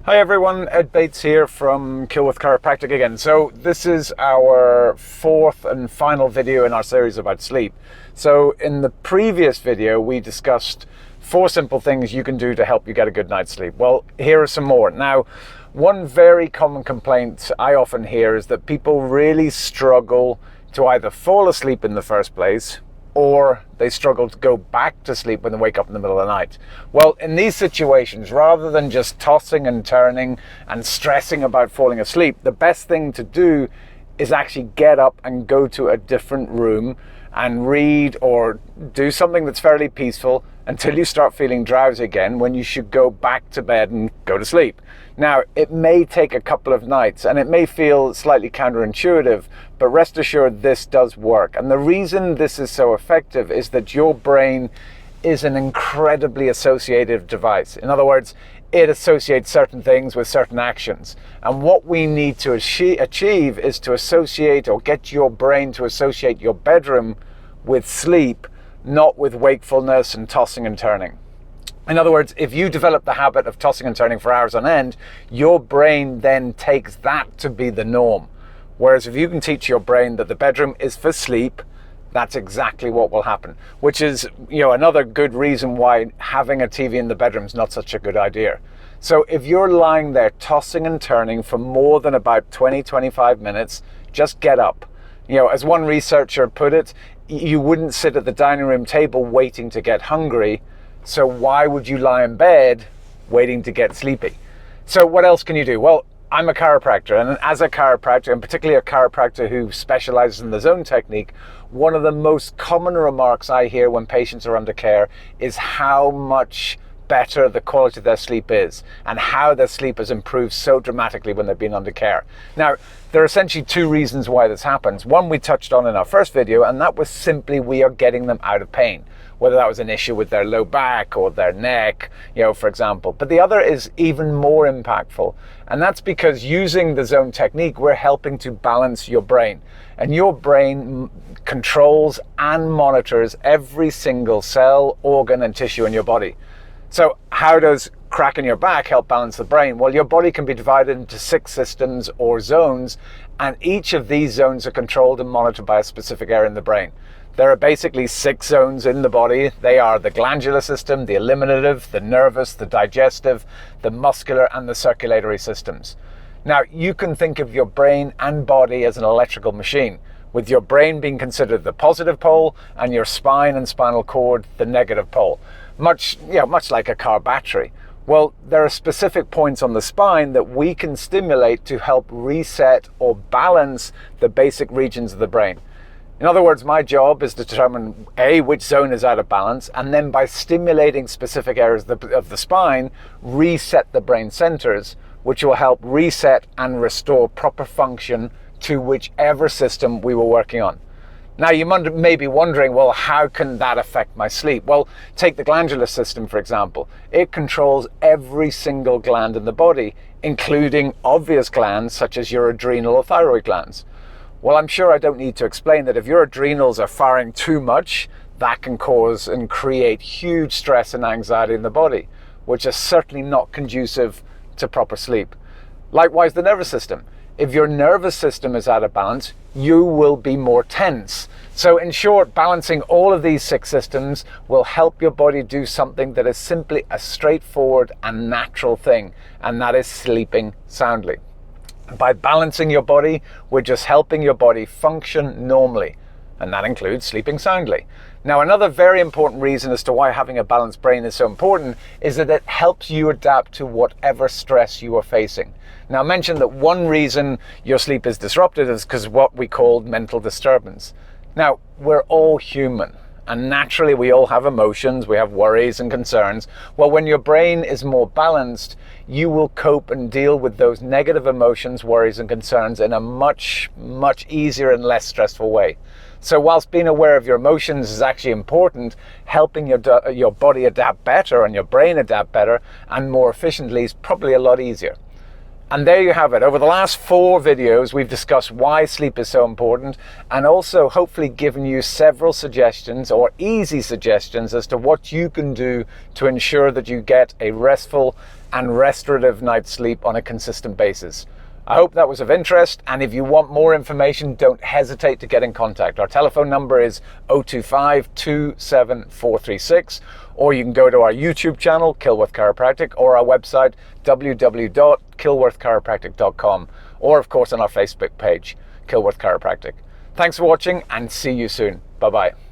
Hi everyone, Ed Bates here from Kilworth Chiropractic again. So this is our fourth and final video in our series about sleep. So in the previous video we discussed 4 simple things you can do to help you get a good night's sleep. Well, here are some more. Now, one very common complaint I often hear is that people really struggle to either fall asleep in the first place, or they struggle to go back to sleep when they wake up in the middle of the night. Well, in these situations, rather than just tossing and turning and stressing about falling asleep, the best thing to do is actually get up and go to a different room and read or do something that's fairly peaceful until you start feeling drowsy again, when you should go back to bed and go to sleep. Now, it may take a couple of nights and it may feel slightly counterintuitive, but rest assured this does work. And the reason this is so effective is that your brain is an incredibly associative device. In other words, it associates certain things with certain actions. And what we need to achieve is to associate, or get your brain to associate, your bedroom with sleep, not with wakefulness and tossing and turning. In other words, if you develop the habit of tossing and turning for hours on end, your brain then takes that to be the norm. Whereas if you can teach your brain that the bedroom is for sleep, that's exactly what will happen. Which is, another good reason why having a TV in the bedroom is not such a good idea. So if you're lying there tossing and turning for more than about 20-25 minutes, just get up. As one researcher put it, you wouldn't sit at the dining room table waiting to get hungry, so why would you lie in bed waiting to get sleepy? So what else can you do? Well, I'm a chiropractor, and as a chiropractor, and particularly a chiropractor who specializes in the zone technique, one of the most common remarks I hear when patients are under care is how much better the quality of their sleep is, and how their sleep has improved so dramatically when they've been under care. Now, there are essentially 2 reasons why this happens. One we touched on in our first video, and that was simply we are getting them out of pain, whether that was an issue with their low back or their neck, for example. But the other is even more impactful, and that's because using the zone technique, we're helping to balance your brain. And your brain controls and monitors every single cell, organ, and tissue in your body. So how does cracking your back help balance the brain? Well, your body can be divided into 6 systems or zones, and each of these zones are controlled and monitored by a specific area in the brain. There are basically 6 zones in the body. They are the glandular system, the eliminative, the nervous, the digestive, the muscular, and the circulatory systems. Now, you can think of your brain and body as an electrical machine, with your brain being considered the positive pole and your spine and spinal cord the negative pole. Much like a car battery. Well, there are specific points on the spine that we can stimulate to help reset or balance the basic regions of the brain. In other words, my job is to determine which zone is out of balance, and then by stimulating specific areas of the spine, reset the brain centers, which will help reset and restore proper function to whichever system we were working on. Now, you may be wondering, well, how can that affect my sleep? Well, take the glandular system, for example. It controls every single gland in the body, including obvious glands such as your adrenal or thyroid glands. Well, I'm sure I don't need to explain that if your adrenals are firing too much, that can cause and create huge stress and anxiety in the body, which is certainly not conducive to proper sleep. Likewise, the nervous system. If your nervous system is out of balance, you will be more tense. So in short, balancing all of these 6 systems will help your body do something that is simply a straightforward and natural thing, and that is sleeping soundly. By balancing your body, we're just helping your body function normally, and that includes sleeping soundly. Now, another very important reason as to why having a balanced brain is so important is that it helps you adapt to whatever stress you are facing. Now, I mentioned that one reason your sleep is disrupted is because of what we call mental disturbance. Now, we're all human, and naturally we all have emotions, we have worries and concerns. Well, when your brain is more balanced, you will cope and deal with those negative emotions, worries, and concerns in a much, much easier and less stressful way. So whilst being aware of your emotions is actually important, helping your body adapt better and your brain adapt better and more efficiently is probably a lot easier. And there you have it. Over the last 4 videos, we've discussed why sleep is so important, and also hopefully given you several suggestions, or easy suggestions, as to what you can do to ensure that you get a restful and restorative night's sleep on a consistent basis. I hope that was of interest, and if you want more information, don't hesitate to get in contact. Our telephone number is 025 27436, or you can go to our YouTube channel, Kilworth Chiropractic, or our website, www.kilworthchiropractic.com, or of course on our Facebook page, Kilworth Chiropractic. Thanks for watching, and see you soon. Bye-bye.